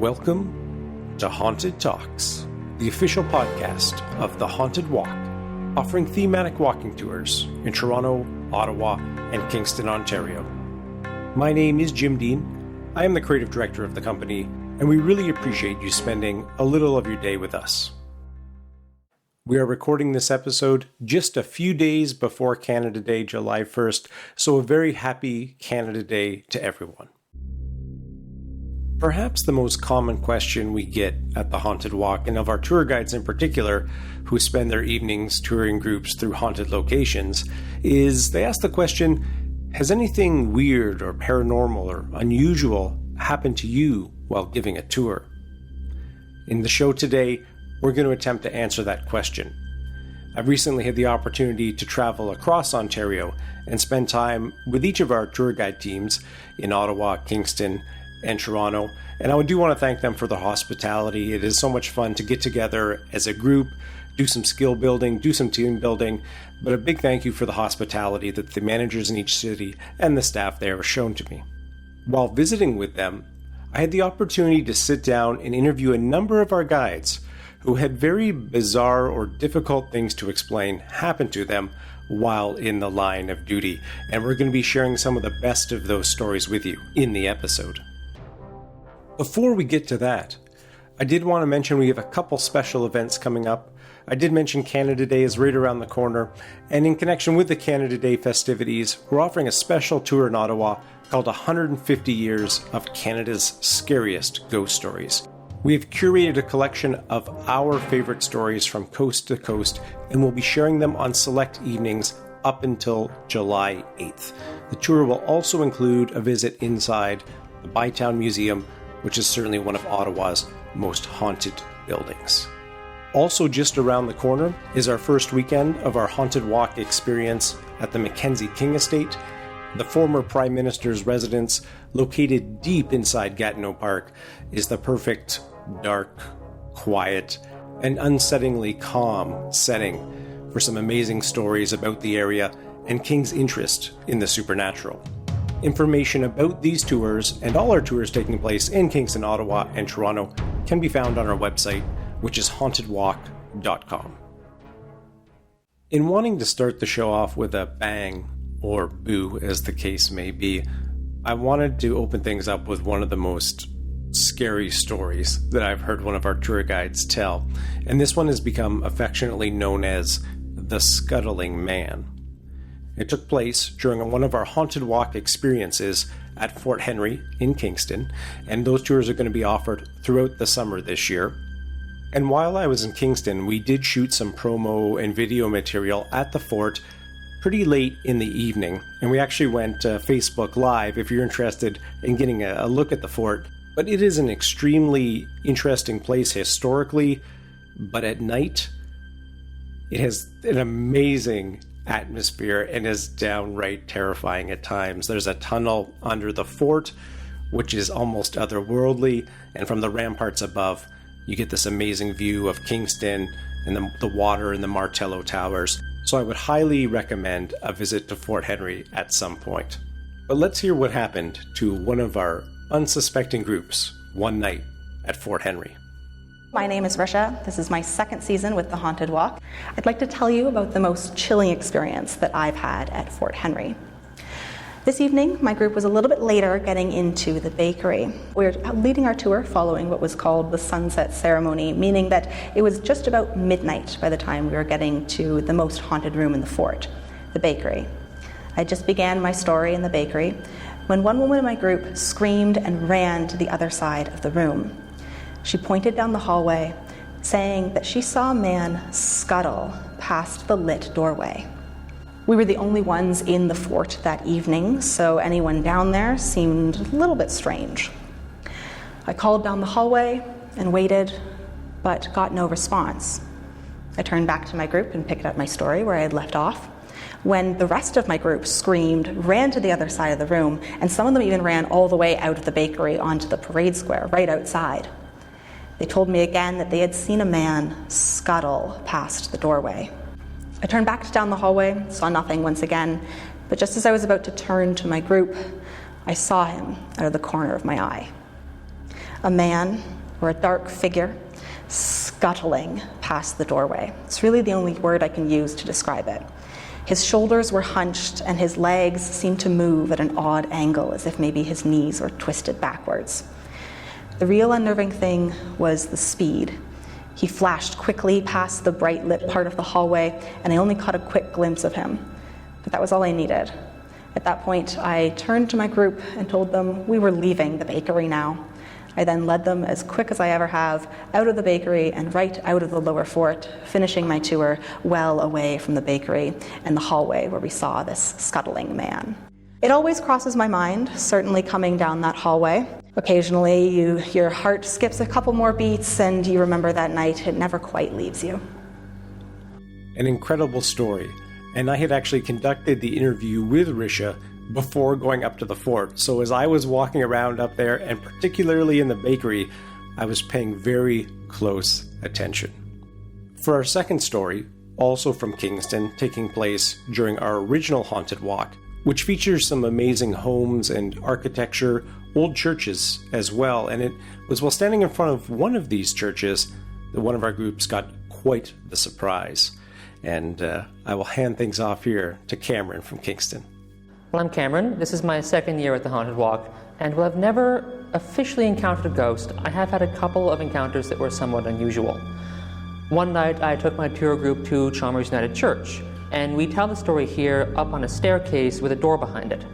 Welcome to Haunted Talks, the official podcast of The Haunted Walk, offering thematic walking tours in Toronto, Ottawa, and Kingston, Ontario. My name is Jim Dean. I am the creative director of the company, and we really appreciate you spending a little of your day with us. We are recording this episode just a few days before Canada Day, July 1st, so a very happy Canada Day to everyone. Perhaps the most common question we get at the Haunted Walk, and of our tour guides in particular, who spend their evenings touring groups through haunted locations, is they ask the question, has anything weird or paranormal or unusual happened to you while giving a tour? In the show today, we're going to attempt to answer that question. I've recently had the opportunity to travel across Ontario and spend time with each of our tour guide teams in Ottawa, Kingston, and Toronto, and I do want to thank them for their hospitality. It is so much fun to get together as a group, do some skill building, do some team building, but a big thank you for the hospitality that the managers in each city and the staff there have shown to me. While visiting with them, I had the opportunity to sit down and interview a number of our guides who had very bizarre or difficult things to explain happen to them while in the line of duty, and we're going to be sharing some of the best of those stories with you in the episode. Before we get to that, I did want to mention we have a couple special events coming up. I did mention Canada Day is right around the corner, and in connection with the Canada Day festivities, we're offering a special tour in Ottawa called 150 Years of Canada's Scariest Ghost Stories. We have curated a collection of our favorite stories from coast to coast, and we'll be sharing them on select evenings up until July 8th. The tour will also include a visit inside the Bytown Museum, which is certainly one of Ottawa's most haunted buildings. Also just around the corner is our first weekend of our Haunted Walk experience at the Mackenzie King Estate, the former Prime Minister's residence, located deep inside Gatineau Park, is the perfect, dark, quiet, and unsettlingly calm setting for some amazing stories about the area and King's interest in the supernatural. Information about these tours and all our tours taking place in Kingston, Ottawa, and Toronto can be found on our website, which is hauntedwalk.com. In wanting to start the show off with a bang, or boo as the case may be, I wanted to open things up with one of the most scary stories that I've heard one of our tour guides tell, and this one has become affectionately known as the Scuttling Man. It took place during one of our Haunted Walk experiences at Fort Henry in Kingston, and those tours are going to be offered throughout the summer this year. And while I was in Kingston, we did shoot some promo and video material at the fort pretty late in the evening, and we actually went Facebook Live if you're interested in getting a look at the fort. But it is an extremely interesting place historically, but at night, it has an amazing atmosphere and is downright terrifying at times. There's a tunnel under the fort, which is almost otherworldly, and from the ramparts above, you get this amazing view of Kingston and the water and the Martello Towers. So I would highly recommend a visit to Fort Henry at some point. But let's hear what happened to one of our unsuspecting groups one night at Fort Henry. My name is Risha. This is my second season with the Haunted Walk. I'd like to tell you about the most chilling experience that I've had at Fort Henry. This evening, my group was a little bit later getting into the bakery. We were leading our tour following what was called the sunset ceremony, meaning that it was just about midnight by the time we were getting to the most haunted room in the fort, the bakery. I just began my story in the bakery when one woman in my group screamed and ran to the other side of the room. She pointed down the hallway, saying that she saw a man scuttle past the lit doorway. We were the only ones in the fort that evening, so anyone down there seemed a little bit strange. I called down the hallway and waited, but got no response. I turned back to my group and picked up my story where I had left off, when the rest of my group screamed, ran to the other side of the room, and some of them even ran all the way out of the bakery onto the parade square, right outside. They told me again that they had seen a man scuttle past the doorway. I turned back down the hallway, saw nothing once again, but just as I was about to turn to my group, I saw him out of the corner of my eye. a man or a dark figure scuttling past the doorway. It's really the only word I can use to describe it. His shoulders were hunched and his legs seemed to move at an odd angle, as if maybe his knees were twisted backwards. The real unnerving thing was the speed. He flashed quickly past the bright lit part of the hallway, and I only caught a quick glimpse of him. But that was all I needed. At that point, I turned to my group and told them we were leaving the bakery now. I then led them, as quick as I ever have, out of the bakery and right out of the lower fort, finishing my tour well away from the bakery and the hallway where we saw this scuttling man. It always crosses my mind, certainly coming down that hallway. Occasionally, your heart skips a couple more beats and you remember that night. It never quite leaves you. An incredible story. And I had actually conducted the interview with Risha before going up to the fort. So as I was walking around up there, and particularly in the bakery, I was paying very close attention. For our second story, also from Kingston, taking place during our original Haunted Walk, which features some amazing homes and architecture, old churches as well, and it was while standing in front of one of these churches that one of our groups got quite the surprise. And I will hand things off here to Cameron from Kingston. Well, I'm Cameron. This is my second year at the Haunted Walk, and while I've never officially encountered a ghost, I have had a couple of encounters that were somewhat unusual. One night, I took my tour group to Chalmers United Church, and we tell the story here up on a staircase with a door behind it.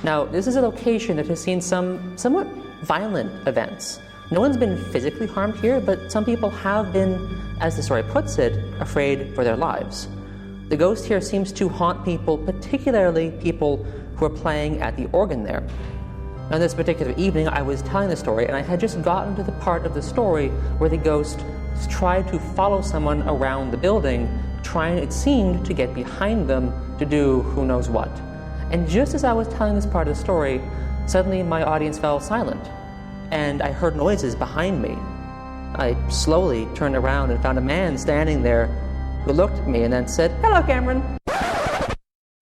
Now, this is a location that has seen some somewhat violent events. No one's been physically harmed here, but some people have been, as the story puts it, afraid for their lives. The ghost here seems to haunt people, particularly people who are playing at the organ there. On this particular evening, I was telling the story, and I had just gotten to the part of the story where the ghost tried to follow someone around the building, trying, it seemed, to get behind them to do who knows what. And just as I was telling this part of the story, suddenly my audience fell silent, and I heard noises behind me. I slowly turned around and found a man standing there who looked at me and then said, "Hello, Cameron."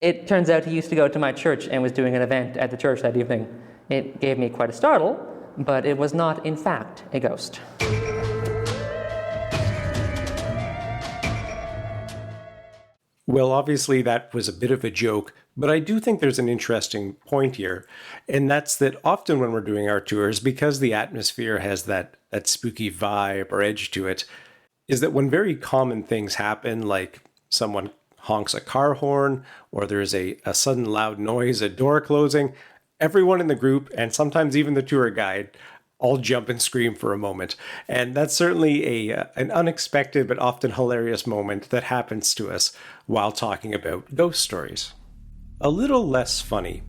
It turns out he used to go to my church and was doing an event at the church that evening. It gave me quite a startle, but it was not, in fact, a ghost. Well, obviously that was a bit of a joke, but I do think there's an interesting point here, and that's that often when we're doing our tours, because the atmosphere has that spooky vibe or edge to it, is that when very common things happen, like someone honks a car horn, or there's a sudden loud noise, a door closing, everyone in the group, and sometimes even the tour guide, all jump and scream for a moment. And that's certainly an unexpected but often hilarious moment that happens to us while talking about ghost stories. A little less funny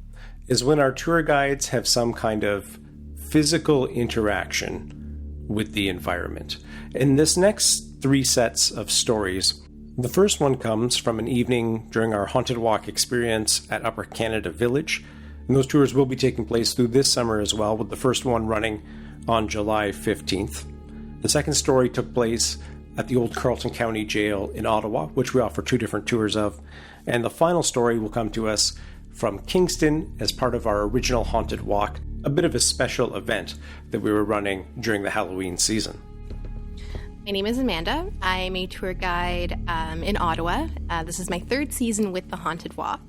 is when our tour guides have some kind of physical interaction with the environment. In this next 3 sets of stories, the first one comes from an evening during our Haunted Walk experience at Upper Canada Village. And those tours will be taking place through this summer as well, with the first one running on July 15th. The second story took place at the old Carleton County Jail in Ottawa, which we offer 2 different tours of. And the final story will come to us from Kingston as part of our original Haunted Walk, a bit of a special event that we were running during the Halloween season. My name is Amanda. I'm a tour guide in Ottawa. This is my 3rd season with the Haunted Walk.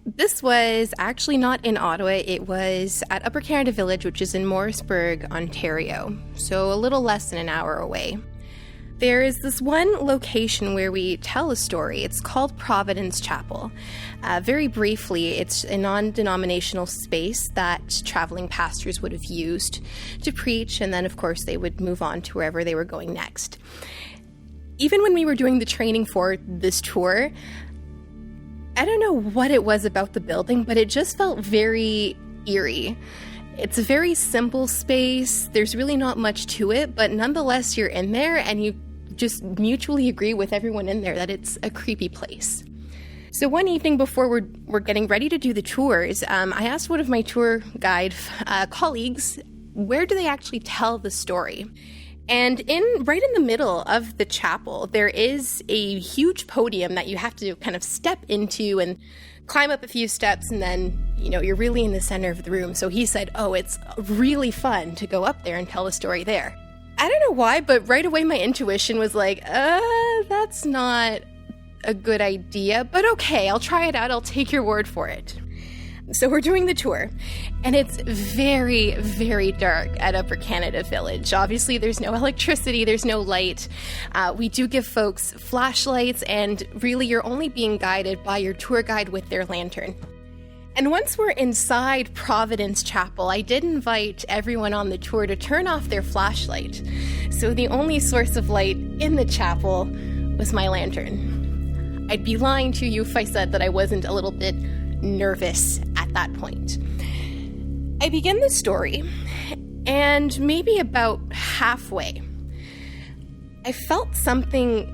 This was actually not in Ottawa. It was at Upper Canada Village, which is in Morrisburg, Ontario, so a little less than an hour away. There is this one location where we tell a story. It's called Providence Chapel. Very briefly, it's a non-denominational space that traveling pastors would have used to preach, and then, of course, they would move on to wherever they were going next. Even when we were doing the training for this tour, I don't know what it was about the building, but it just felt very eerie. It's a very simple space. There's really not much to it, but nonetheless, you're in there and you just mutually agree with everyone in there that it's a creepy place. So one evening before we're getting ready to do the tours, I asked one of my tour guide colleagues, where do they actually tell the story? And right in the middle of the chapel, there is a huge podium that you have to kind of step into and climb up a few steps, and then, you're really in the center of the room. So he said, it's really fun to go up there and tell a story there. I don't know why, but right away my intuition was like, that's not a good idea, but okay, I'll try it out. I'll take your word for it. So we're doing the tour, and it's very, very dark at Upper Canada Village. Obviously, there's no electricity, there's no light. We do give folks flashlights, and really you're only being guided by your tour guide with their lantern. And once we're inside Providence Chapel, I did invite everyone on the tour to turn off their flashlight. So the only source of light in the chapel was my lantern. I'd be lying to you if I said that I wasn't a little bit nervous at that point. I begin the story, and maybe about halfway, I felt something.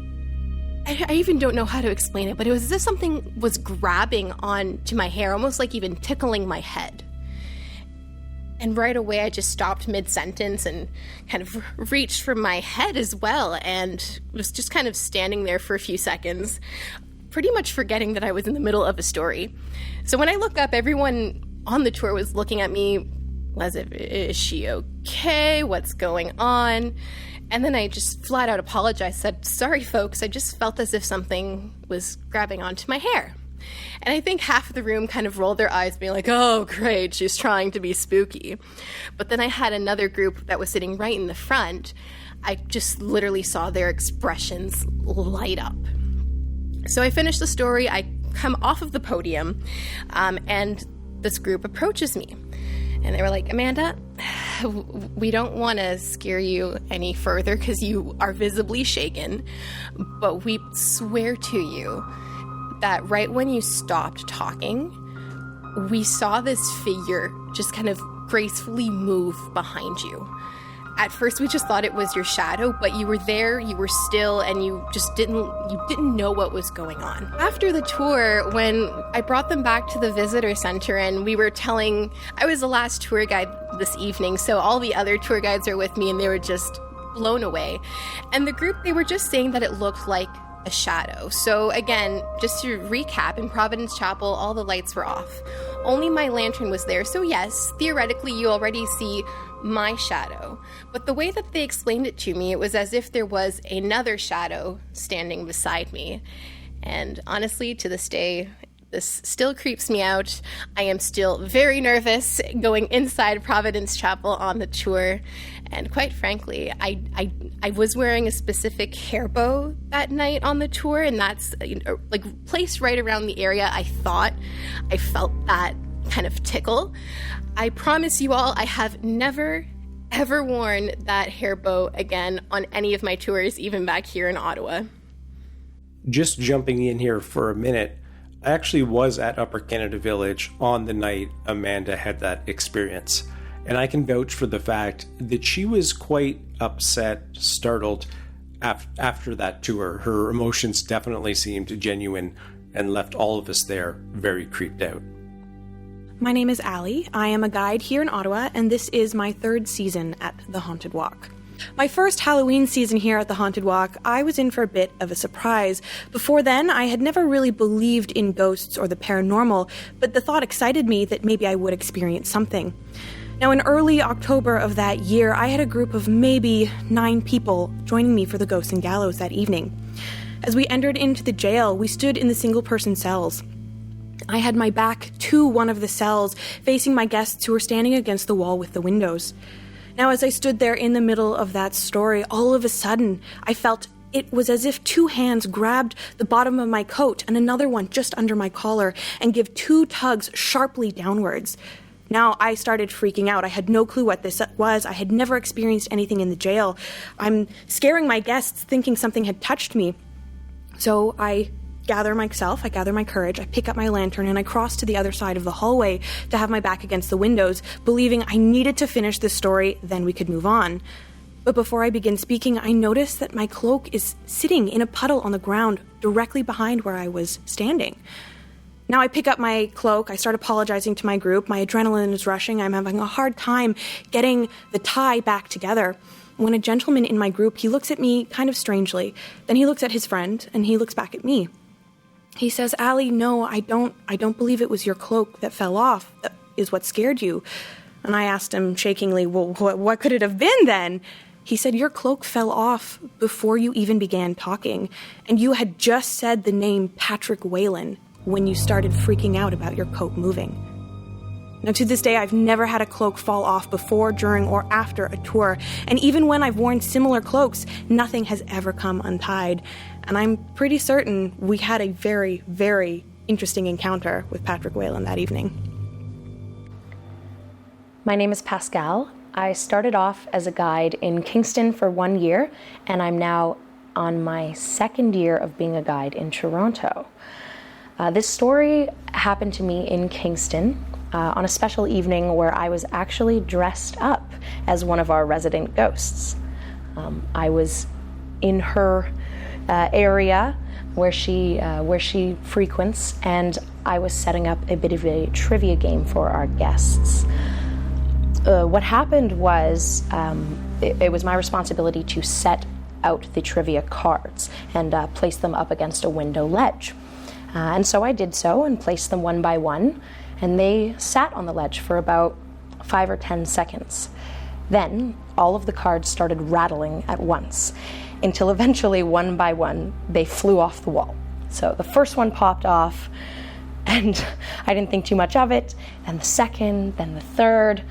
I even don't know how to explain it, but it was as if something was grabbing onto my hair, almost like even tickling my head. And right away, I just stopped mid-sentence and kind of reached for my head as well, and was just kind of standing there for a few seconds, pretty much forgetting that I was in the middle of a story. So when I look up, everyone on the tour was looking at me as if, is she okay? What's going on? And then I just flat out apologized, said, sorry folks, I just felt as if something was grabbing onto my hair. And I think half of the room kind of rolled their eyes, being like, oh great, she's trying to be spooky. But then I had another group that was sitting right in the front. I just literally saw their expressions light up. So I finished the story, I come off of the podium, and this group approaches me. And they were like, Amanda, we don't want to scare you any further because you are visibly shaken, but we swear to you that right when you stopped talking, we saw this figure just kind of gracefully move behind you. At first, we just thought it was your shadow, but you were there, you were still, and you didn't know what was going on. After the tour, when I brought them back to the visitor center and I was the last tour guide this evening, so all the other tour guides are with me and they were just blown away. And the group, they were just saying that it looked like a shadow. So again, just to recap, in Providence Chapel, all the lights were off. Only my lantern was there. So yes, theoretically, you already see my shadow. But the way that they explained it to me, it was as if there was another shadow standing beside me. And honestly, to this day, this still creeps me out. I am still very nervous going inside Providence Chapel on the tour. And quite frankly, I was wearing a specific hair bow that night on the tour, and that's like placed right around the area. I thought I felt that kind of tickle. I promise you all, I have never, ever worn that hair bow again on any of my tours, even back here in Ottawa. Just jumping in here for a minute, I actually was at Upper Canada Village on the night Amanda had that experience. And I can vouch for the fact that she was quite upset, startled after that tour. Her emotions definitely seemed genuine and left all of us there very creeped out. My name is Allie. I am a guide here in Ottawa, and this is my third season at the Haunted Walk. My first Halloween season here at the Haunted Walk, I was in for a bit of a surprise. Before then, I had never really believed in ghosts or the paranormal, but the thought excited me that maybe I would experience something. Now, in early October of that year, I had a group of maybe 9 people joining me for the Ghosts and Gallows that evening. As we entered into the jail, we stood in the single-person cells. I had my back to one of the cells, facing my guests who were standing against the wall with the windows. Now, as I stood there in the middle of that story, all of a sudden, I felt it was as if 2 hands grabbed the bottom of my coat and another one just under my collar and give 2 tugs sharply downwards. Now, I started freaking out. I had no clue what this was. I had never experienced anything in the jail. I'm scaring my guests, thinking something had touched me. So I gather myself, I gather my courage, I pick up my lantern, and I cross to the other side of the hallway to have my back against the windows, believing I needed to finish this story, then we could move on. But before I begin speaking, I notice that my cloak is sitting in a puddle on the ground directly behind where I was standing. Now I pick up my cloak, I start apologizing to my group, my adrenaline is rushing, I'm having a hard time getting the tie back together. when a gentleman in my group, he looks at me kind of strangely. Then he looks at his friend, and he looks back at me. He says, "Allie, no, I don't believe it was your cloak that fell off, that is what scared you." And I asked him shakingly, "Well, what could it have been then?" He said, "Your cloak fell off before you even began talking, and you had just said the name Patrick Whalen when you started freaking out about your coat moving." Now, to this day, I've never had a cloak fall off before, during, or after a tour, and even when I've worn similar cloaks, nothing has ever come untied. And I'm pretty certain we had a very, very interesting encounter with Patrick Whalen that evening. My name is Pascal. I started off as a guide in Kingston for 1 year, and I'm now on my second year of being a guide in Toronto. This story happened to me in Kingston on a special evening where I was actually dressed up as one of our resident ghosts. I was in her area where she frequents, and I was setting up a bit of a trivia game for our guests. What happened was it was my responsibility to set out the trivia cards and place them up against a window ledge. And so I did so and placed them one by one, and they sat on the ledge for about 5 or 10 seconds. Then all of the cards started rattling at once, until eventually, one by one, they flew off the wall. So the first one popped off, and I didn't think too much of it, and the second, then the third.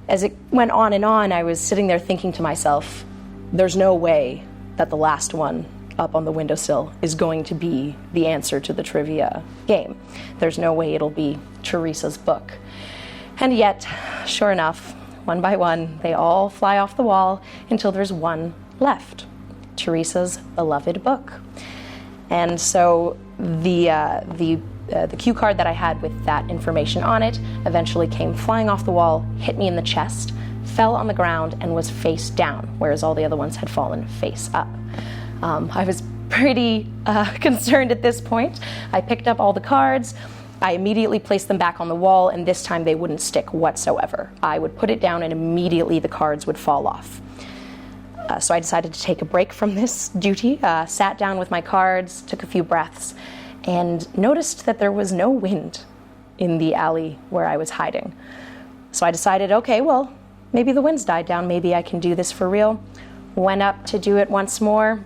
As it went on and on, I was sitting there thinking to myself, there's no way that the last one up on the windowsill is going to be the answer to the trivia game. There's no way it'll be Teresa's book. And yet, sure enough, one by one, they all fly off the wall until there's one left, Teresa's beloved book. And so the cue card that I had with that information on it eventually came flying off the wall, hit me in the chest, fell on the ground, and was face down, whereas all the other ones had fallen face up. I was pretty concerned at this point. I picked up all the cards. I immediately placed them back on the wall, and this time they wouldn't stick whatsoever. I would put it down, and immediately the cards would fall off. So I decided to take a break from this duty, sat down with my cards, took a few breaths, and noticed that there was no wind in the alley where I was hiding. So I decided, okay, well, maybe the wind's died down, maybe I can do this for real. Went up to do it once more,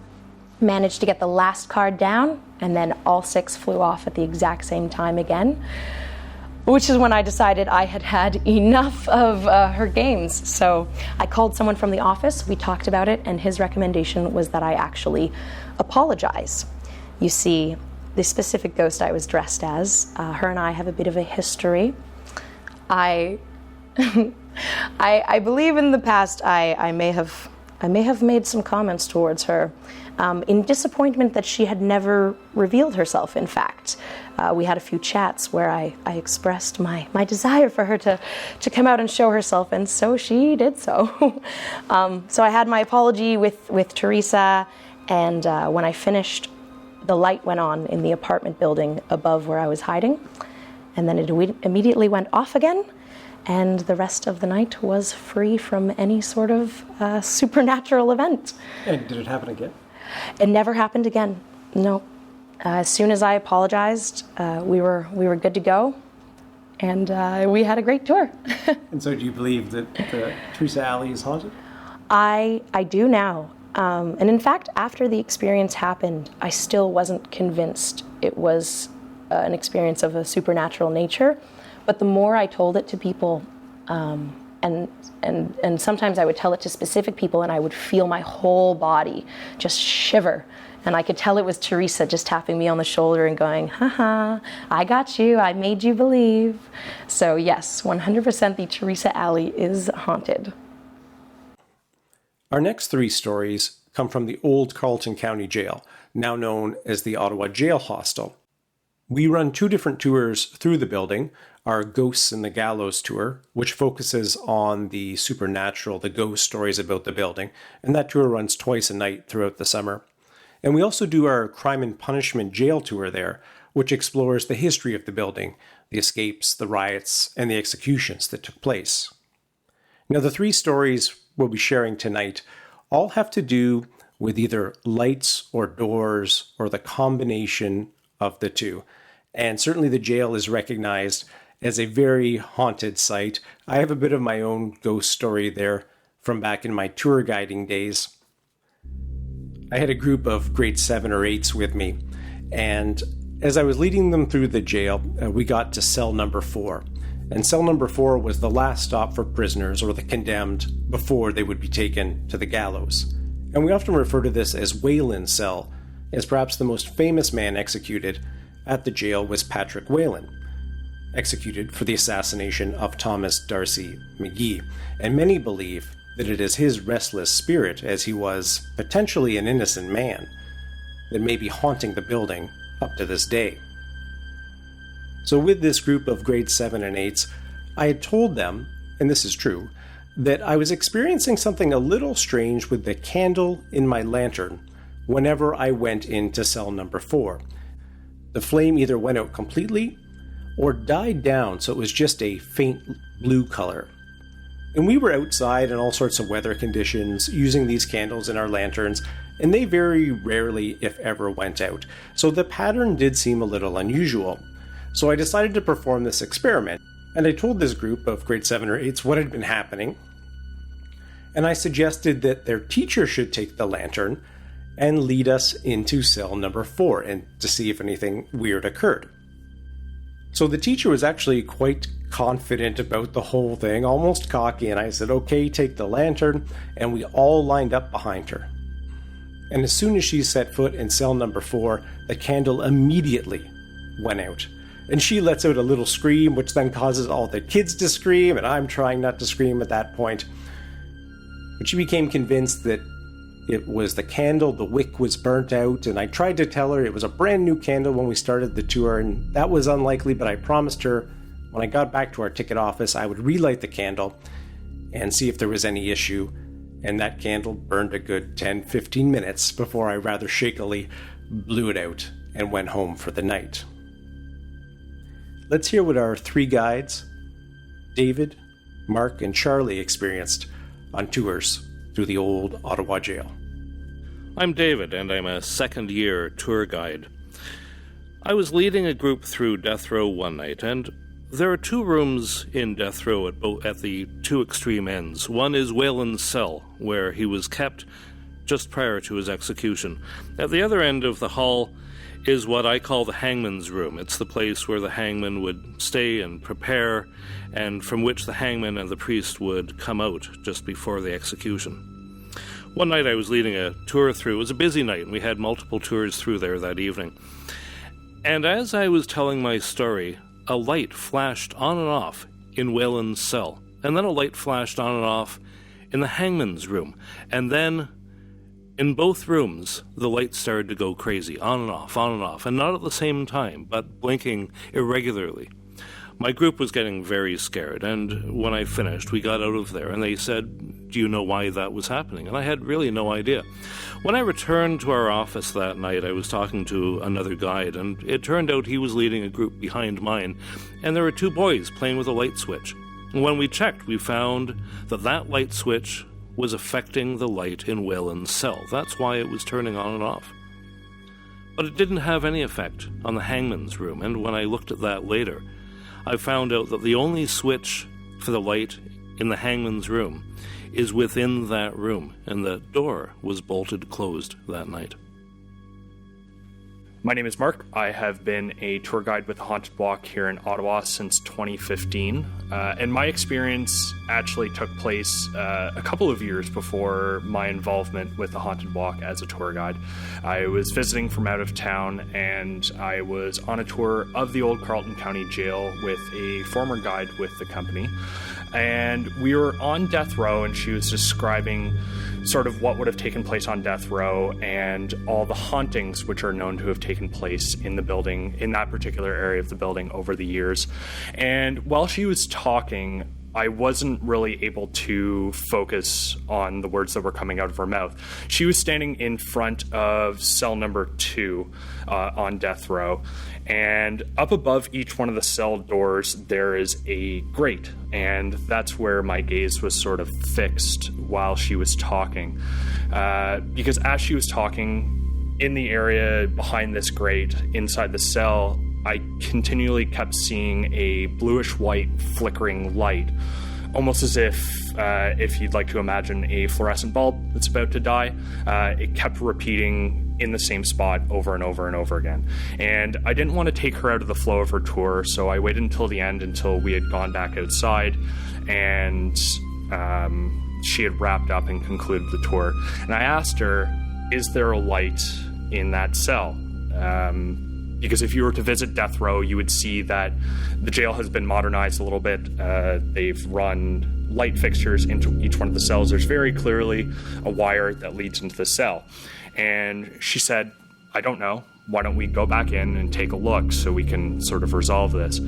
managed to get the last card down, and then all 6 flew off at the exact same time again, which is when I decided I had had enough of her games. So I called someone from the office, we talked about it, and his recommendation was that I actually apologize. You see, the specific ghost I was dressed as, her and I have a bit of a history. I believe in the past I may have made some comments towards her in disappointment that she had never revealed herself, in fact. We had a few chats where I expressed my desire for her to come out and show herself, and so she did so. So I had my apology with Teresa, and when I finished, the light went on in the apartment building above where I was hiding, and then it immediately went off again, and the rest of the night was free from any sort of supernatural event. And did it happen again? It never happened again, no. As soon as I apologized, we were good to go, and we had a great tour. And so do you believe that Teresa Alley is haunted? I do now. And in fact, after the experience happened, I still wasn't convinced it was an experience of a supernatural nature. But the more I told it to people, and sometimes I would tell it to specific people, and I would feel my whole body just shiver. And I could tell it was Teresa just tapping me on the shoulder and going, haha, I got you, I made you believe. So yes, 100% the Teresa Alley is haunted. Our next 3 stories come from the old Carleton County Jail, now known as the Ottawa Jail Hostel. We run 2 different tours through the building, our Ghosts in the Gallows tour, which focuses on the supernatural, the ghost stories about the building, and that tour runs twice a night throughout the summer. And we also do our Crime and Punishment jail tour there, which explores the history of the building, the escapes, the riots, and the executions that took place. Now, the 3 stories we'll be sharing tonight all have to do with either lights or doors or the combination of the two. And certainly the jail is recognized as a very haunted site. I have a bit of my own ghost story there from back in my tour guiding days. I had a group of grade 7 or 8s with me, and as I was leading them through the jail, we got to cell number 4. And cell number 4 was the last stop for prisoners or the condemned before they would be taken to the gallows. And we often refer to this as Whelan's cell, as perhaps the most famous man executed at the jail was Patrick Whelan, executed for the assassination of Thomas D'Arcy McGee. And many believe that it is his restless spirit, as he was potentially an innocent man, that may be haunting the building up to this day. So with this group of grade 7 and 8s, I had told them, and this is true, that I was experiencing something a little strange with the candle in my lantern whenever I went into cell number 4. The flame either went out completely or died down, so it was just a faint blue color. And we were outside in all sorts of weather conditions using these candles in our lanterns, and they very rarely, if ever, went out. So the pattern did seem a little unusual. So I decided to perform this experiment, and I told this group of grade 7 or 8s what had been happening, and I suggested that their teacher should take the lantern and lead us into cell number 4 and to see if anything weird occurred. So the teacher was actually quite confident about the whole thing, almost cocky, and I said, okay, take the lantern, and we all lined up behind her. And as soon as she set foot in cell number 4, the candle immediately went out. And she lets out a little scream, which then causes all the kids to scream, and I'm trying not to scream at that point. But she became convinced that it was the candle, the wick was burnt out, and I tried to tell her it was a brand new candle when we started the tour, and that was unlikely, but I promised her when I got back to our ticket office I would relight the candle and see if there was any issue, and that candle burned a good 10-15 minutes before I rather shakily blew it out and went home for the night. Let's hear what our 3 guides, David, Mark, and Charlie, experienced on tours through the old Ottawa jail. I'm David, and I'm a second-year tour guide. I was leading a group through death row one night, and there are 2 rooms in death row at the 2 extreme ends. One is Whelan's cell, where he was kept just prior to his execution. At the other end of the hall is what I call the hangman's room. It's the place where the hangman would stay and prepare, and from which the hangman and the priest would come out just before the execution. One night I was leading a tour through. It was a busy night, and we had multiple tours through there that evening. And as I was telling my story, a light flashed on and off in Whelan's cell, and then a light flashed on and off in the hangman's room, and then in both rooms, the lights started to go crazy, on and off, and not at the same time, but blinking irregularly. My group was getting very scared, and when I finished, we got out of there, and they said, "Do you know why that was happening?" And I had really no idea. When I returned to our office that night, I was talking to another guide, and it turned out he was leading a group behind mine, and there were 2 boys playing with a light switch. And when we checked, we found that that light switch was affecting the light in Whelan's cell. That's why it was turning on and off. But it didn't have any effect on the hangman's room, and when I looked at that later, I found out that the only switch for the light in the hangman's room is within that room, and the door was bolted closed that night. My name is Mark. I have been a tour guide with the Haunted Walk here in Ottawa since 2015. And my experience actually took place a couple of years before my involvement with the Haunted Walk as a tour guide. I was visiting from out of town, and I was on a tour of the old Carleton County Jail with a former guide with the company. And we were on death row, and she was describing sort of what would have taken place on death row and all the hauntings which are known to have taken place in the building, in that particular area of the building over the years. And while she was talking, I wasn't really able to focus on the words that were coming out of her mouth. She was standing in front of cell number 2 on death row, And up above each one of the cell doors, there is a grate. And that's where my gaze was sort of fixed while she was talking. Because as she was talking, in the area behind this grate, inside the cell, I continually kept seeing a bluish-white flickering light, almost as if you'd like to imagine a fluorescent bulb that's about to die. It kept repeating in the same spot over and over and over again. And I didn't want to take her out of the flow of her tour, so I waited until the end, until we had gone back outside, and she had wrapped up and concluded the tour. And I asked her, is there a light in that cell? Because if you were to visit death row, you would see that the jail has been modernized a little bit. They've run light fixtures into each one of the cells. There's very clearly a wire that leads into the cell. And she said, I don't know. Why don't we go back in and take a look so we can sort of resolve this?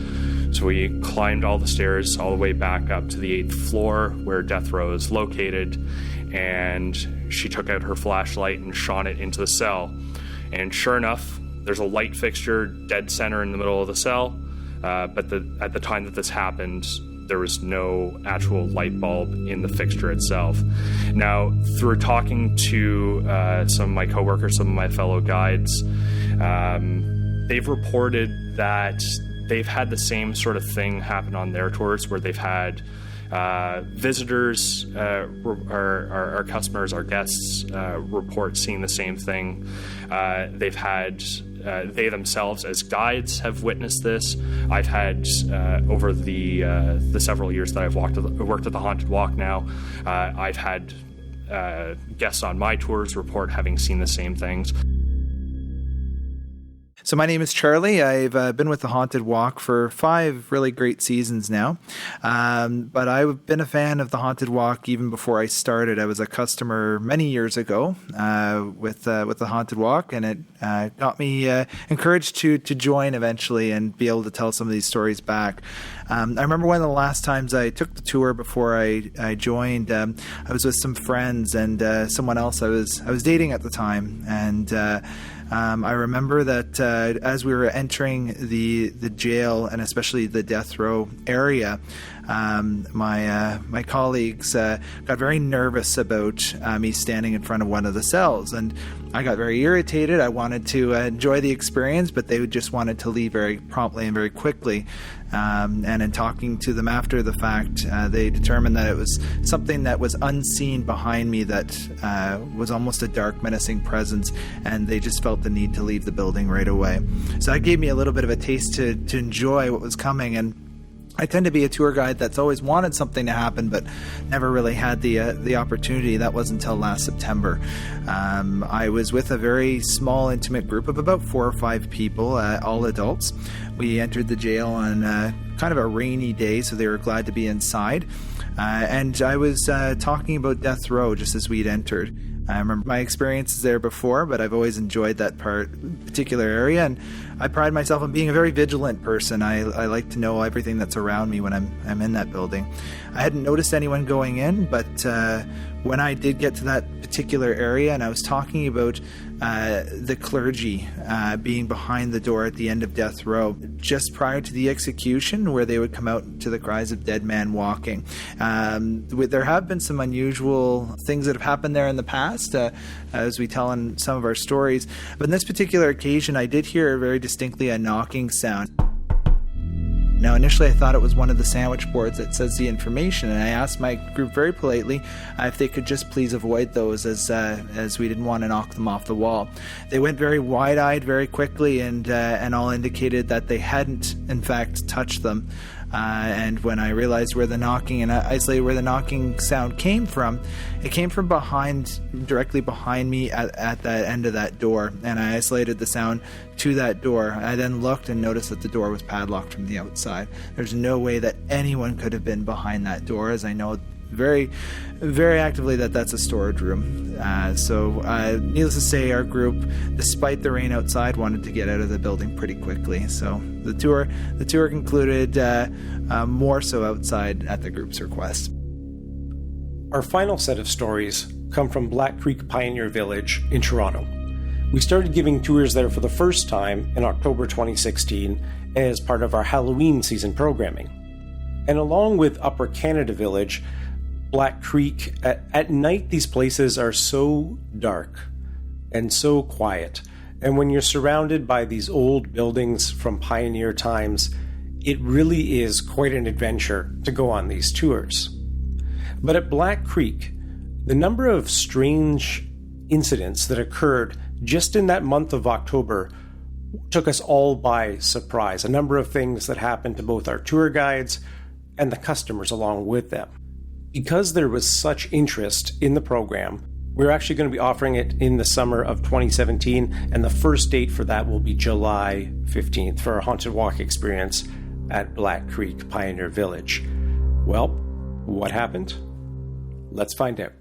So we climbed all the stairs all the way back up to the 8th floor where death row is located. And she took out her flashlight and shone it into the cell. And sure enough, there's a light fixture dead center in the middle of the cell, but at the time that this happened, there was no actual light bulb in the fixture itself. Now, through talking to some of my coworkers, some of my fellow guides, they've reported that they've had the same sort of thing happen on their tours, where they've had visitors, our customers, our guests report seeing the same thing. They've had they themselves as guides have witnessed this. I've had over the several years that I've worked at the Haunted Walk now, I've had guests on my tours report having seen the same things. So my name is Charlie. I've been with the Haunted Walk for 5 really great seasons now. But I've been a fan of the Haunted Walk even before I started. I was a customer many years ago with the Haunted Walk, and it got me encouraged to join eventually and be able to tell some of these stories back. I remember one of the last times I took the tour before I joined. I was with some friends and someone else I was dating at the time, and I remember that as we were entering the jail, and especially the death row area, my colleagues got very nervous about me standing in front of one of the cells, and I got very irritated. I wanted to enjoy the experience, but they just wanted to leave very promptly and very quickly. And in talking to them after the fact, they determined that it was something that was unseen behind me that was almost a dark, menacing presence, and they just felt the need to leave the building right away. So that gave me a little bit of a taste to enjoy what was coming. And I tend to be a tour guide that's always wanted something to happen, but never really had the opportunity. That wasn't until last September. I was with a very small, intimate group of about 4 or 5 people, all adults. We entered the jail on kind of a rainy day, so they were glad to be inside. And I was talking about death row just as we'd entered. I remember my experiences there before, but I've always enjoyed that particular area, and I pride myself on being a very vigilant person. I like to know everything that's around me when I'm in that building. I hadn't noticed anyone going in, but when I did get to that particular area, and I was talking about the clergy being behind the door at the end of death row, just prior to the execution, where they would come out to the cries of dead man walking. There have been some unusual things that have happened there in the past, as we tell in some of our stories. But in this particular occasion, I did hear very distinctly a knocking sound. Now, initially I thought it was one of the sandwich boards that says the information, and I asked my group very politely if they could just please avoid those, as we didn't want to knock them off the wall. They went very wide-eyed very quickly, and all indicated that they hadn't, in fact, touched them. And when I realized where the knocking and isolated where the knocking sound came from, it came from directly behind me at the end of that door, and I isolated the sound to that door. I then looked and noticed that the door was padlocked from the outside. There's no way that anyone could have been behind that door, as I know very, very actively that that's a storage room. So needless to say, our group, despite the rain outside, wanted to get out of the building pretty quickly. So the tour concluded more so outside at the group's request. Our final set of stories come from Black Creek Pioneer Village in Toronto. We started giving tours there for the first time in October 2016 as part of our Halloween season programming. And along with Upper Canada Village, Black Creek, at night these places are so dark and so quiet. And when you're surrounded by these old buildings from pioneer times, it really is quite an adventure to go on these tours. But at Black Creek, the number of strange incidents that occurred just in that month of October took us all by surprise. A number of things that happened to both our tour guides and the customers along with them. Because there was such interest in the program, we're actually going to be offering it in the summer of 2017, and the first date for that will be July 15th for our Haunted Walk experience at Black Creek Pioneer Village. Well, what happened? Let's find out.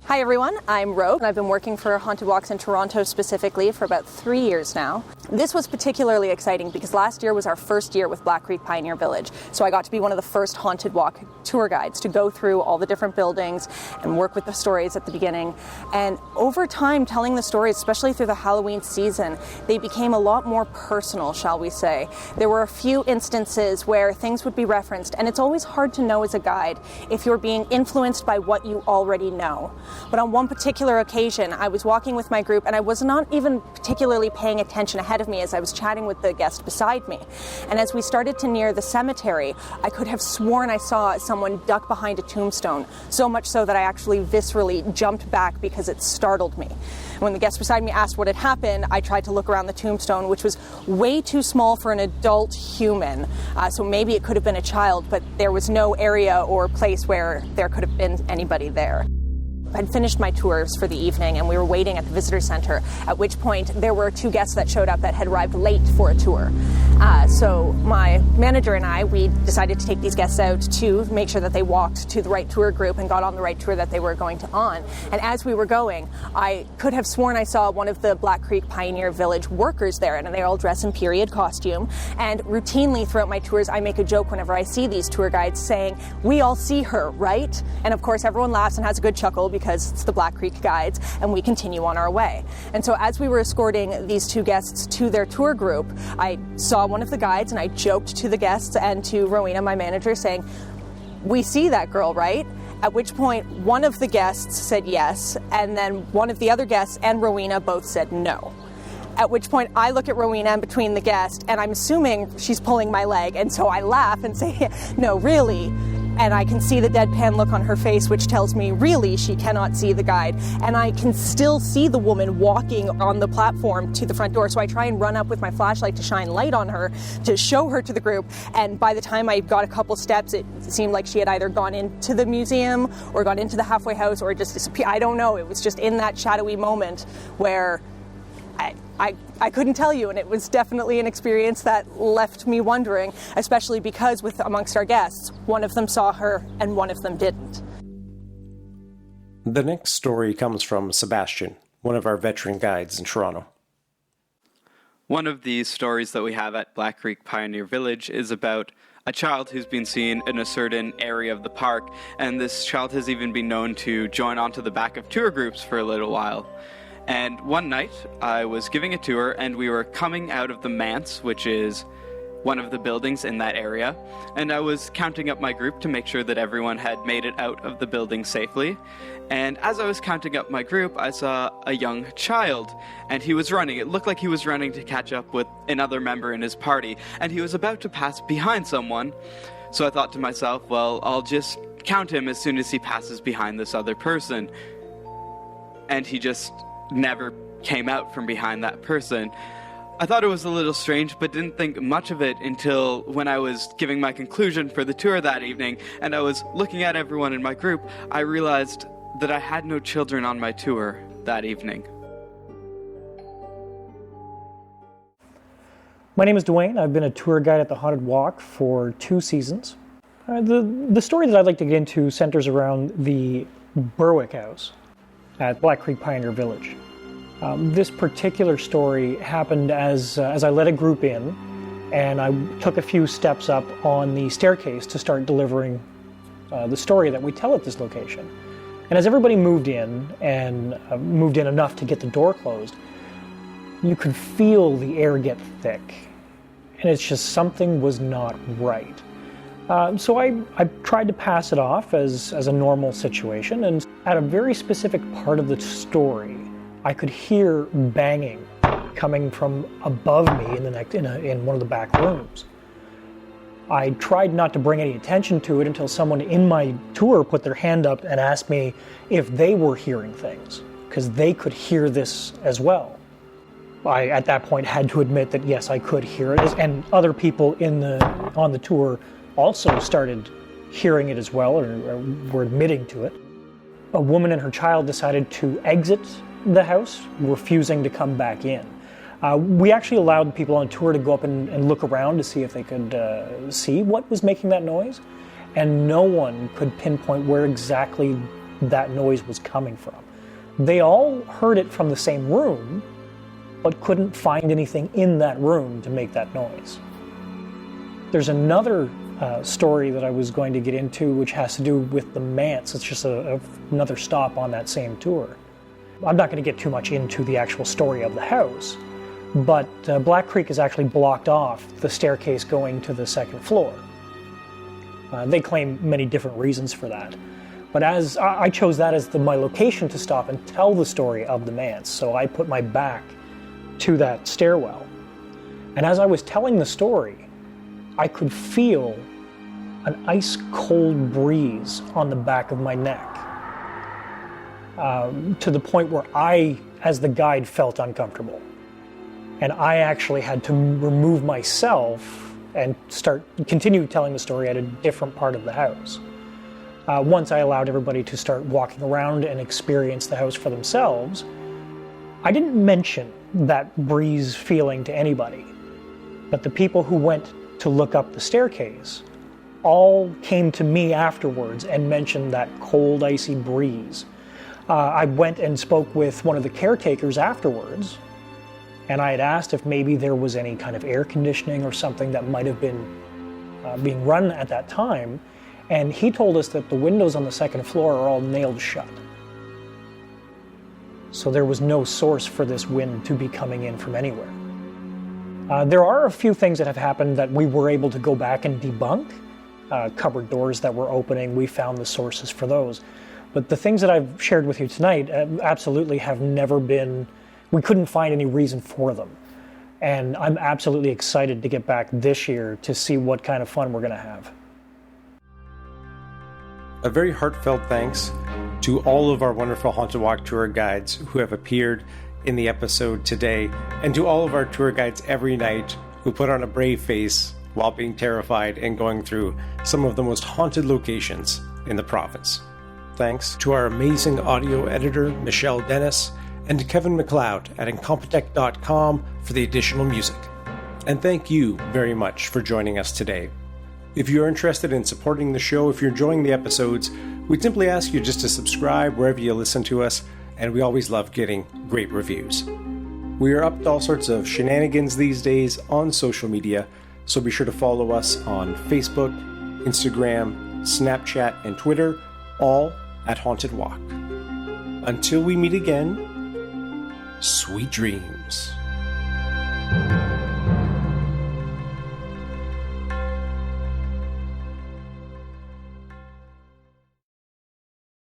Hi everyone, I'm Rogue, and I've been working for Haunted Walks in Toronto specifically for about 3 years now. This was particularly exciting because last year was our first year with Black Creek Pioneer Village, so I got to be one of the first Haunted Walk tour guides to go through all the different buildings and work with the stories at the beginning. And over time, telling the stories, especially through the Halloween season, they became a lot more personal, shall we say. There were a few instances where things would be referenced, and it's always hard to know as a guide if you're being influenced by what you already know. But on one particular occasion, I was walking with my group and I was not even particularly paying attention ahead of me as I was chatting with the guest beside me. And as we started to near the cemetery, I could have sworn I saw someone duck behind a tombstone, so much so that I actually viscerally jumped back because it startled me. When the guest beside me asked what had happened, I tried to look around the tombstone, which was way too small for an adult human. So maybe it could have been a child, but there was no area or place where there could have been anybody there. I'd finished my tours for the evening and we were waiting at the visitor center, at which point there were two guests that showed up that had arrived late for a tour. So my manager and I, we decided to take these guests out to make sure that they walked to the right tour group and got on the right tour that they were going to on. And as we were going, I could have sworn I saw one of the Black Creek Pioneer Village workers there, and they all dress in period costume. And routinely throughout my tours, I make a joke whenever I see these tour guides saying, "We all see her, right?" And of course, everyone laughs and has a good chuckle because it's the Black Creek guides, and we continue on our way. And so as we were escorting these two guests to their tour group, I saw one of the guides and I joked to the guests and to Rowena, my manager, saying, "We see that girl, right?" At which point one of the guests said yes, and then one of the other guests and Rowena both said no. At which point I look at Rowena in between the guest and I'm assuming she's pulling my leg, and so I laugh and say, "No, really?" And I can see the deadpan look on her face, which tells me really she cannot see the guide. And I can still see the woman walking on the platform to the front door. So I try and run up with my flashlight to shine light on her to show her to the group. And by the time I got a couple steps, it seemed like she had either gone into the museum or gone into the halfway house or just disappeared. I don't know. It was just in that shadowy moment where I couldn't tell you, and it was definitely an experience that left me wondering, especially because with amongst our guests, one of them saw her and one of them didn't. The next story comes from Sebastian, one of our veteran guides in Toronto. One of the stories that we have at Black Creek Pioneer Village is about a child who's been seen in a certain area of the park, and this child has even been known to join onto the back of tour groups for a little while. And one night, I was giving a tour, and we were coming out of the manse, which is one of the buildings in that area, and I was counting up my group to make sure that everyone had made it out of the building safely. And as I was counting up my group, I saw a young child, and he was running. It looked like he was running to catch up with another member in his party, and he was about to pass behind someone. So I thought to myself, well, I'll just count him as soon as he passes behind this other person. And he just never came out from behind that person. I thought it was a little strange, but didn't think much of it until when I was giving my conclusion for the tour that evening, and I was looking at everyone in my group, I realized that I had no children on my tour that evening. My name is Dwayne. I've been a tour guide at the Haunted Walk for 2 seasons. The story that I'd like to get into centers around the Berwick House at Black Creek Pioneer Village. This particular story happened as I let a group in, and I took a few steps up on the staircase to start delivering the story that we tell at this location. And as everybody moved in, and moved in enough to get the door closed, you could feel the air get thick. And it's just something was not right. So I tried to pass it off as a normal situation, and at a very specific part of the story, I could hear banging coming from above me in one of the back rooms. I tried not to bring any attention to it until someone in my tour put their hand up and asked me if they were hearing things, because they could hear this as well. I, at that point, had to admit that yes, I could hear it, and other people on the tour also started hearing it as well, or were admitting to it. A woman and her child decided to exit the house, refusing to come back in. We actually allowed people on tour to go up and look around to see if they could see what was making that noise, and no one could pinpoint where exactly that noise was coming from. They all heard it from the same room, but couldn't find anything in that room to make that noise. There's another story that I was going to get into, which has to do with the manse. It's just another stop on that same tour. I'm not going to get too much into the actual story of the house, but Black Creek is actually blocked off the staircase going to the second floor. They claim many different reasons for that, but as I chose that as my location to stop and tell the story of the manse, so I put my back to that stairwell. And as I was telling the story, I could feel an ice-cold breeze on the back of my neck, to the point where I, as the guide, felt uncomfortable. And I actually had to remove myself and continue telling the story at a different part of the house. Once I allowed everybody to start walking around and experience the house for themselves, I didn't mention that breeze feeling to anybody, but the people who went to look up the staircase all came to me afterwards and mentioned that cold, icy breeze. I went and spoke with one of the caretakers afterwards, and I had asked if maybe there was any kind of air conditioning or something that might have been being run at that time, and he told us that the windows on the second floor are all nailed shut. So there was no source for this wind to be coming in from anywhere. There are a few things that have happened that we were able to go back and debunk. Cupboard doors that were opening, we found the sources for those. But the things that I've shared with you tonight absolutely have never been, we couldn't find any reason for them. And I'm absolutely excited to get back this year to see what kind of fun we're going to have. A very heartfelt thanks to all of our wonderful Haunted Walk tour guides who have appeared in the episode today, and to all of our tour guides every night who put on a brave face while being terrified and going through some of the most haunted locations in the province. Thanks to our amazing audio editor, Michelle Dennis, and to Kevin MacLeod at Incompetech.com for the additional music. And thank you very much for joining us today. If you're interested in supporting the show, if you're enjoying the episodes, we'd simply ask you just to subscribe wherever you listen to us, and we always love getting great reviews. We are up to all sorts of shenanigans these days on social media, so be sure to follow us on Facebook, Instagram, Snapchat, and Twitter, all at Haunted Walk. Until we meet again, sweet dreams.